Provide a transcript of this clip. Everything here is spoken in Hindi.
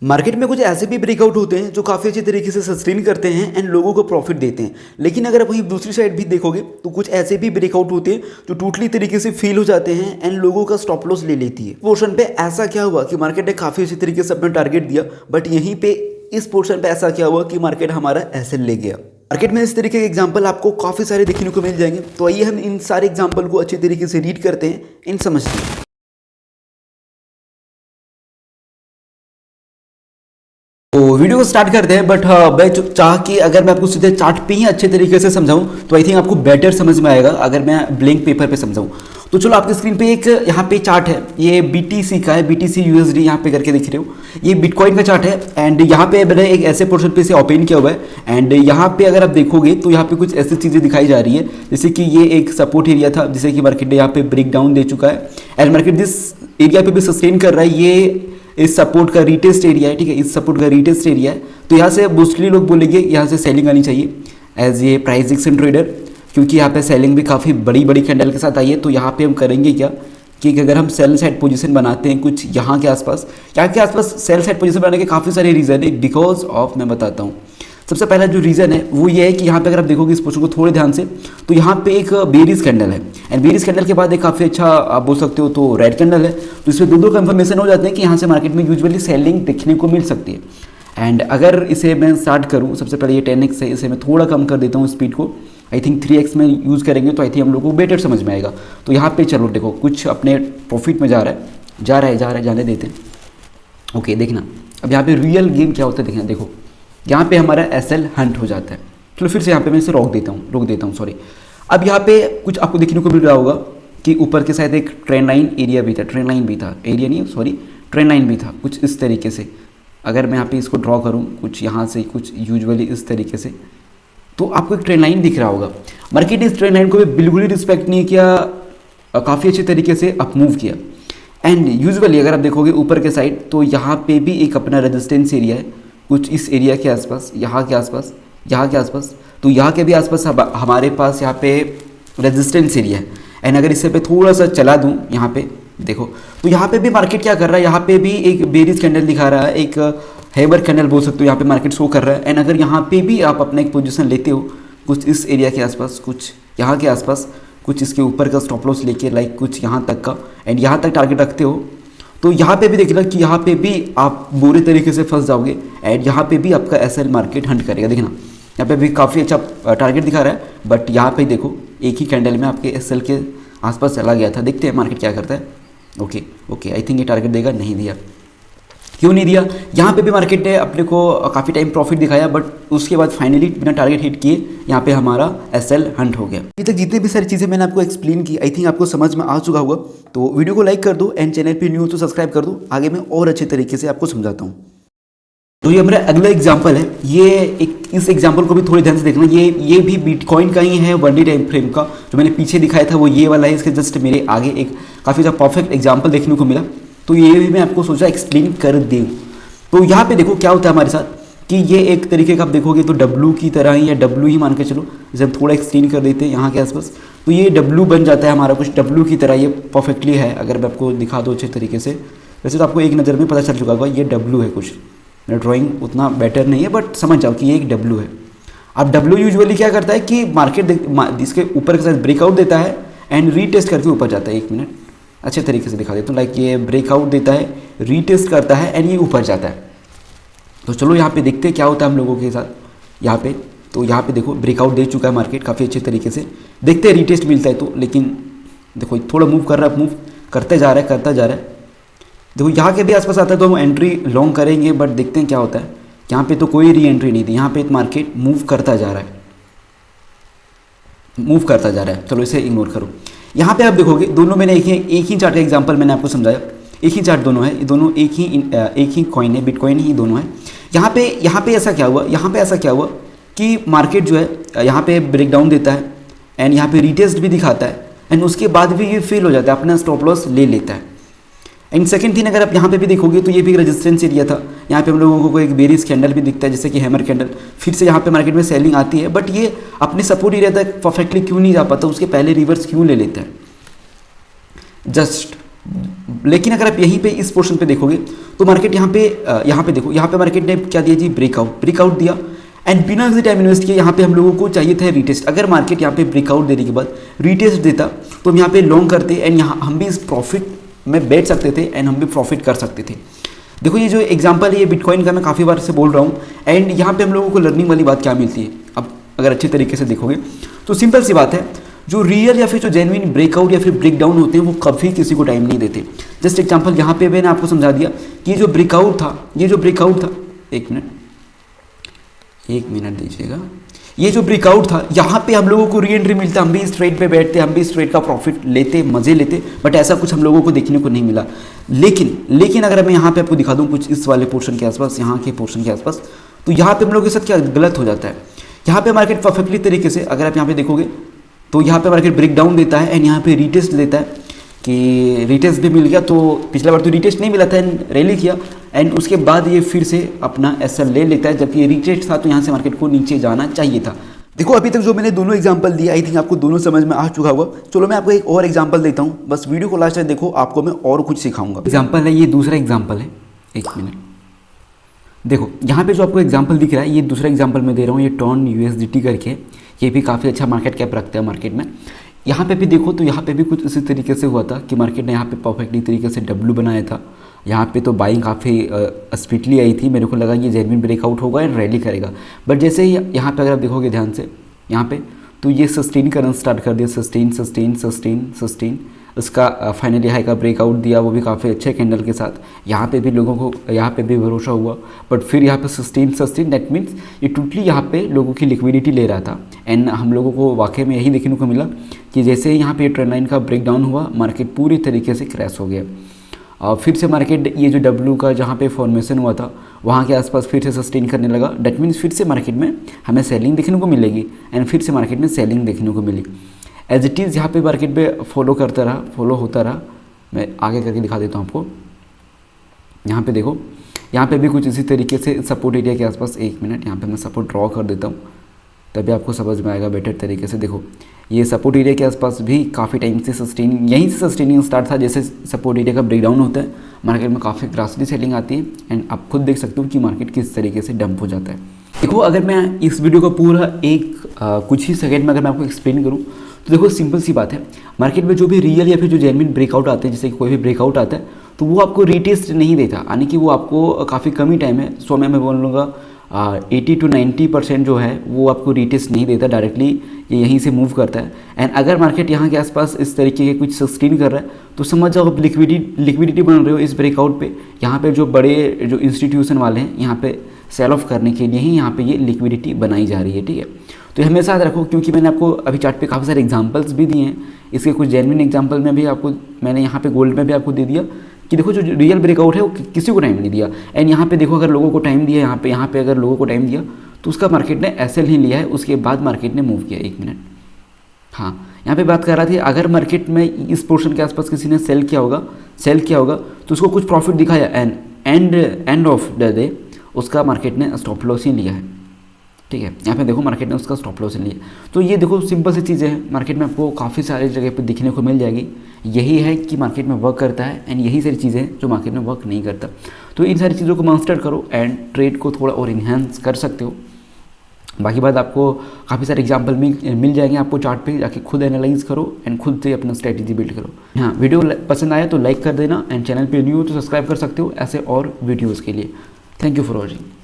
मार्केट में कुछ ऐसे भी ब्रेकआउट होते हैं जो काफ़ी अच्छे तरीके से सस्टेन करते हैं एंड लोगों को प्रॉफिट देते हैं। लेकिन अगर वहीं दूसरी साइड भी देखोगे तो कुछ ऐसे भी ब्रेकआउट होते हैं जो टोटली तरीके से फेल हो जाते हैं एंड लोगों का स्टॉप लॉस ले लेती है। पोर्शन पे ऐसा क्या हुआ कि मार्केट ने काफ़ी अच्छे तरीके से अपना टारगेट दिया, बट यहीं पे इस पोर्शन पे ऐसा क्या हुआ कि मार्केट हमारा ऐसे ले गया। मार्केट में इस तरीके के एग्जाम्पल आपको काफ़ी सारे देखने को मिल जाएंगे, तो आइए हम इन सारे एग्जाम्पल को अच्छे तरीके से रीड करते हैं, इन समझते हैं। तो वीडियो को स्टार्ट करते हैं, बट मैं चाह कि अगर मैं आपको सीधे चार्ट पे ही अच्छे तरीके से समझाऊं तो आई थिंक आपको बेटर समझ में आएगा अगर मैं ब्लैंक पेपर पे समझाऊं। तो चलो आपकी स्क्रीन पे एक यहाँ पे चार्ट है, ये BTC का है, BTC USD यहाँ पे करके दिख रहे हो, ये बिटकॉइन का चार्ट है। एंड यहाँ पे मैंने एक ऐसे पोर्शन पे से ओपन किया हुआ है एंड यहाँ पे अगर आप देखोगे तो यहाँ पे कुछ ऐसी चीज़ें दिखाई जा रही है जैसे कि ये एक सपोर्ट एरिया था जिसे कि मार्केट ने यहाँ पे ब्रेक डाउन दे चुका है एंड मार्केट जिस एरिया पे भी सस्टेन कर रहा है ये इस सपोर्ट का रीटेस्ट एरिया है, ठीक है, इस सपोर्ट का रीटेस्ट एरिया है। तो यहाँ से मोस्टली लोग बोलेंगे यहाँ से सेलिंग आनी चाहिए एज ये प्राइस एक्शन ट्रेडर, क्योंकि यहाँ पे सेलिंग भी काफ़ी बड़ी बड़ी कैंडल के साथ आई है। तो यहाँ पे हम करेंगे क्या कि अगर हम सेल साइड पोजीशन बनाते हैं कुछ यहाँ के आसपास सेल साइड पोजीशन बनाने के काफ़ी सारे रीज़न है, बिकॉज ऑफ मैं बताता हूँ। सबसे पहला जो रीज़न है वो ये है कि यहाँ पे अगर आप देखोगे इस पोर्शन को थोड़े ध्यान से तो यहाँ पे एक बेरिस कैंडल है एंड बेरिस कैंडल के बाद एक काफ़ी अच्छा आप बोल सकते हो तो रेड कैंडल है। तो इसमें दो कंफर्मेशन हो जाते हैं कि यहाँ से मार्केट में यूजुअली सेलिंग देखने को मिल सकती है। एंड अगर इसे मैं स्टार्ट करूँ, सबसे पहले ये 10x है, इसे मैं थोड़ा कम कर देता हूँ स्पीड को, आई थिंक 3x में यूज़ करेंगे तो आई थिंक हम लोग को बेटर समझ में आएगा। तो यहाँ पे चलो देखो कुछ अपने प्रॉफिट में जा रहा है जाने देते हैं। ओके देखना अब यहाँ पे रियल गेम क्या होता है देखना, देखो यहाँ पे हमारा SL हंट हो जाता है। चलो फिर से यहाँ पे मैं इसे रोक देता हूँ सॉरी। अब यहाँ पे कुछ आपको देखने को मिल रहा होगा कि ऊपर के साइड एक ट्रेंड लाइन भी था कुछ इस तरीके से। अगर मैं यहाँ पे इसको ड्रॉ करूँ कुछ यहाँ से कुछ यूजुअली इस तरीके से तो आपको एक ट्रेंड लाइन दिख रहा होगा। मार्केट ने इस ट्रेंड लाइन को भी बिल्कुल ही रिस्पेक्ट नहीं किया, काफ़ी अच्छे तरीके से अप मूव किया। एंड यूजुअली अगर आप देखोगे ऊपर के साइड तो यहाँ पे भी एक अपना रेजिस्टेंस एरिया है कुछ इस एरिया के आसपास, यहाँ के आसपास, तो यहाँ के भी आसपास हमारे पास यहाँ पे रेजिस्टेंस एरिया है। एंड अगर इससे पे थोड़ा सा चला दूँ यहाँ पे देखो तो यहाँ पे भी मार्केट क्या कर रहा है, यहाँ पे भी एक बेरिस कैंडल दिखा रहा है, एक हैमर कैंडल बोल सकते हो, यहाँ पे मार्केट शो कर रहा है। एंड अगर यहाँ पे भी आप अपना एक पोजीशन लेते हो कुछ इस एरिया के आसपास, कुछ यहाँ के आसपास, कुछ इसके ऊपर का स्टॉप लॉस लेके लाइक कुछ यहाँ तक का एंड यहाँ तक टारगेट रखते हो तो यहाँ पे भी देखना कि यहाँ पे भी आप बुरे तरीके से फंस जाओगे एंड यहाँ पे भी आपका SL मार्केट हंट करेगा। देखना यहाँ पे भी काफ़ी अच्छा टारगेट दिखा रहा है, बट यहाँ पे देखो एक ही कैंडल में आपके SL के आसपास चला गया था। देखते हैं मार्केट क्या करता है। ओके आई थिंक ये टारगेट देगा, नहीं दिया। क्यों नहीं दिया? यहाँ पे भी मार्केट ने अपने को काफ़ी टाइम प्रॉफिट दिखाया, बट उसके बाद फाइनली बिना टारगेट हिट किए यहाँ पे हमारा SL हंट हो गया। अभी तक जितनी भी सारी चीज़ें मैंने आपको एक्सप्लेन की आई थिंक आपको समझ में आ चुका होगा। तो वीडियो को लाइक कर दो एंड चैनल पे न्यू तो सब्सक्राइब कर दो, आगे मैं और अच्छे तरीके से आपको समझाता हूँ। तो ये हमारा अगला एग्जाम्पल है, इस एग्जाम्पल को भी थोड़ी ध्यान से देखना। ये भी बिटकॉइन का ही है, 1 डे टाइम फ्रेम का। जो मैंने पीछे दिखाया था वो ये वाला है, इसके जस्ट मेरे आगे एक काफ़ी ज़्यादा परफेक्ट एग्जाम्पल देखने को मिला, तो ये भी मैं आपको सोचा एक्सप्लेन कर दूँ। तो यहाँ पे देखो क्या होता है हमारे साथ कि ये एक तरीके का आप देखोगे तो W की तरह ही, या W ही मान के चलो, जैसे हम थोड़ा एक्सटेंड कर देते हैं यहाँ के आसपास तो ये W बन जाता है हमारा, कुछ W की तरह ये परफेक्टली है। अगर मैं आपको दिखा दूँ अच्छे तरीके से, वैसे तो आपको एक नज़र में पता चल चुका होगा ये W है। कुछ मेरा ड्राइंग उतना बेटर नहीं है, बट समझ जाओ कि ये एक W है। अब W यूजुअली क्या करता है कि मार्केट इसके ऊपर के साथ ब्रेकआउट देता है एंड रीटेस्ट करके ऊपर जाता है। 1 मिनट अच्छे तरीके से दिखा देता हूँ। लाइक ये ब्रेकआउट देता है, रीटेस्ट करता है एंड ये ऊपर जाता है। तो चलो यहाँ पे देखते हैं क्या होता है हम लोगों के साथ यहाँ पे। तो यहाँ पे देखो ब्रेकआउट दे चुका है मार्केट काफ़ी अच्छे तरीके से, देखते हैं रीटेस्ट मिलता है तो। लेकिन देखो थोड़ा मूव कर रहा है, मूव करता जा रहा है। देखो यहाँ के भी आसपास आता है तो हम एंट्री लॉन्ग करेंगे, बट देखते हैं क्या होता है। यहाँ पे तो कोई री एंट्री नहीं थी, यहाँ पे मार्केट मूव करता जा रहा है। चलो इसे इग्नोर करो। यहाँ पे आप देखोगे दोनों मैंने एक ही चार्ट का एग्जाम्पल मैंने आपको समझाया, एक ही चार्ट दोनों है, ये दोनों एक ही कॉइन है, बिटकॉइन ही दोनों है। यहाँ पे ऐसा क्या हुआ कि मार्केट जो है यहाँ पे ब्रेकडाउन देता है एंड यहाँ पे रीटेस्ट भी दिखाता है एंड उसके बाद भी ये फेल हो जाता है, अपना स्टॉप लॉस ले लेता है। एंड सेकंड थिंग अगर आप यहाँ पे भी देखोगे तो ये भी रेजिस्टेंस एरिया था, यहाँ पे हम लोगों को एक बेरिस कैंडल भी दिखता है जैसे कि हैमर कैंडल। फिर से यहाँ पे मार्केट में सेलिंग आती है, बट ये अपने सपोर्ट एरिया तक परफेक्टली क्यों नहीं जा पाता, उसके पहले रिवर्स क्यों ले लेता है। जस्ट लेकिन अगर आप यहीं पे इस पोर्शन पे देखोगे तो मार्केट यहाँ पे देखो, यहाँ पे मार्केट ने क्या दिया जी, ब्रेकआउट दिया एंड बिना किसी टाइम इन्वेस्ट किए यहाँ पे हम लोगों को चाहिए था रीटेस्ट। अगर मार्केट यहाँ पे ब्रेकआउट देने के बाद रीटेस्ट देता तो हम यहाँ पे लॉन्ग करते एंड यहाँ हम भी इस प्रॉफिट में बैठ सकते थे एंड हम भी प्रॉफिट कर सकते थे। देखो ये जो एग्जांपल है ये बिटकॉइन का मैं काफ़ी बार से बोल रहा हूँ एंड यहाँ पे हम लोगों को लर्निंग वाली बात क्या मिलती है, अब अगर अच्छे तरीके से देखोगे तो सिंपल सी बात है, जो रियल या फिर जो जेन्युइन ब्रेकआउट या फिर ब्रेकडाउन होते हैं वो कभी किसी को टाइम नहीं देते। जस्ट एग्जांपल यहाँ पे मैंने आपको समझा दिया कि ये जो ब्रेकआउट था, एक मिनट दीजिएगा, ये जो ब्रेकआउट था यहाँ पे हम लोगों को री एंट्री मिलता, हम भी इस ट्रेड पे बैठते, हम भी इस ट्रेड का प्रॉफिट लेते, मजे लेते, बट ऐसा कुछ हम लोगों को देखने को नहीं मिला। लेकिन अगर मैं यहाँ पे आपको दिखा दूँ कुछ इस वाले पोर्शन के आसपास, यहाँ के पोर्शन के आसपास, तो यहाँ पे हम लोगों के साथ क्या गलत हो जाता है। यहाँ पे मार्केट परफेक्टली तरीके से अगर आप यहाँ पे देखोगे तो यहाँ पे मार्केट ब्रेक डाउन देता है एंड यहाँ पे रीटेस्ट देता है कि रीटेस्ट भी मिल गया। तो पिछला बार तो रीटेस्ट नहीं मिला था एंड रैली किया एंड उसके बाद ये फिर से अपना एसएल ले लेता है, जबकि ये रीटेस्ट था तो यहाँ से मार्केट को नीचे जाना चाहिए था। देखो अभी तक जो मैंने दोनों एग्जांपल दिया आई थिंक आपको दोनों समझ में आ चुका होगा। चलो मैं आपको एक और एग्जांपल देता हूँ, बस वीडियो को लास्ट तक देखो, आपको मैं और कुछ सिखाऊंगा। एग्जांपल है, ये दूसरा एग्जांपल है, एक मिनट देखो यहाँ पे जो आपको एग्जांपल दिख रहा है ये दूसरा एग्जांपल मैं दे रहा हूँ, ये टॉन यूएसडीटी करके, ये भी काफ़ी अच्छा मार्केट कैप रखता है मार्केट में। यहाँ पे भी देखो तो यहाँ पे भी कुछ इसी तरीके से हुआ था कि मार्केट ने यहाँ पे परफेक्टली तरीके से डब्ल्यू बनाया था। यहाँ पे तो बाइंग काफ़ी स्पीडली आई थी, मेरे को लगा ये जेन्युइन ब्रेकआउट होगा एंड रैली करेगा, बट जैसे ही यहाँ पे अगर आप देखोगे ध्यान से यहाँ पे तो ये सस्टेन करना स्टार्ट कर दिया, सस्टेन उसका फाइनली हाई का ब्रेकआउट दिया, वो भी काफ़ी अच्छे कैंडल के साथ। यहाँ पे भी लोगों को यहाँ पे भी भरोसा हुआ, बट फिर यहाँ पे सस्टेन दैट मीन्स ये टोटली यहाँ पे लोगों की लिक्विडिटी ले रहा था एंड हम लोगों को वाकई में यही देखने को मिला कि जैसे यहाँ पे ट्रेंड लाइन का ब्रेकडाउन हुआ मार्केट पूरी तरीके से क्रैश हो गया। और फिर से मार्केट ये जो डब्ल्यू का जहाँ पे फॉर्मेशन हुआ था वहाँ के आसपास फिर से सस्टेन करने लगा, डैट मीन्स फिर से मार्केट में हमें सेलिंग देखने को मिलेगी एंड फिर से मार्केट में सेलिंग देखने को मिली। एज इट इज़ यहाँ पे मार्केट पे फॉलो होता रहा। मैं आगे करके दिखा देता हूँ आपको। यहाँ पे देखो, यहाँ पे भी कुछ इसी तरीके से सपोर्ट एरिया के आसपास, एक मिनट यहाँ पे मैं सपोर्ट ड्रॉ कर देता हूँ तभी आपको समझ में आएगा बेटर तरीके से। देखो ये सपोर्ट एरिया के आसपास भी काफ़ी टाइम से यहीं से सस्टेनिंग स्टार्ट था। जैसे सपोर्ट एरिया का ब्रेकडाउन होता है मार्केट में काफ़ी ग्रासली सेलिंग आती है एंड आप खुद देख सकते हो कि मार्केट किस तरीके से डंप हो जाता है। देखो अगर मैं इस वीडियो का पूरा कुछ ही सेकंड में अगर मैं आपको एक्सप्लेन करूँ तो देखो सिंपल सी बात है, मार्केट में जो भी रियल या फिर जो जेन्युइन ब्रेकआउट आते हैं, जैसे कोई भी ब्रेकआउट आता है तो वो आपको रीटेस्ट नहीं देता, यानी कि वो आपको काफ़ी कम ही टाइम है, सो मैं बोल लूँगा 80 to 90% जो है वो आपको रीटेस्ट नहीं देता, डायरेक्टली ये यहीं से मूव करता है। एंड अगर मार्केट यहाँ के आसपास इस तरीके के कुछ सस्टेन कर रहा है तो समझ जाओ आप लिक्विडिटी बन रहे हो इस ब्रेकआउट पे। यहाँ पे जो बड़े जो इंस्टीट्यूशन वाले हैं यहाँ पे सेल ऑफ करने के लिए ही यहाँ पे ये लिक्विडिटी बनाई जा रही है, ठीक है। तो हमेशा याद रखो, क्योंकि मैंने आपको अभी चार्ट पे काफ़ी सारे एग्जांपल्स भी दिए हैं, इसके कुछ जेन्युइन एग्जांपल में भी आपको मैंने यहाँ पे गोल्ड में भी आपको दे दिया कि देखो जो रियल ब्रेकआउट है वो किसी को टाइम नहीं दिया। एंड यहाँ पे देखो अगर लोगों को टाइम दिया, यहाँ पे अगर लोगों को टाइम दिया तो उसका मार्केट ने एसएल ही लिया है, उसके बाद मार्केट ने मूव किया। एक मिनट, हाँ यहाँ पे बात कर रहा था अगर मार्केट में इस पोर्शन के आसपास किसी ने सेल किया होगा तो उसको कुछ प्रॉफिट दिखाया and end of the day उसका मार्केट ने स्टॉप लॉस ही लिया है, ठीक है। यहाँ पे देखो मार्केट ने उसका स्टॉप लॉस लिया। तो ये देखो सिंपल सी चीज़ें हैं, मार्केट में आपको काफ़ी सारी जगह पे दिखने को मिल जाएगी। यही है कि मार्केट में वर्क करता है एंड यही सारी चीज़ें हैं जो मार्केट में वर्क नहीं करता। तो इन सारी चीज़ों को मास्टर करो एंड ट्रेड को थोड़ा और इन्हेंस कर सकते हो। बाकी बात आपको काफ़ी सारे एग्जाम्पल मिल जाएंगे, आपको चार्ट पे जाके खुद एनालाइज करो एंड खुद से अपना स्ट्रेटेजी बिल्ड करो। हाँ, वीडियो पसंद आया तो लाइक कर देना एंड चैनल पे न्यू हो तो सब्सक्राइब कर सकते हो ऐसे और वीडियोज़ के लिए। Thank you for watching.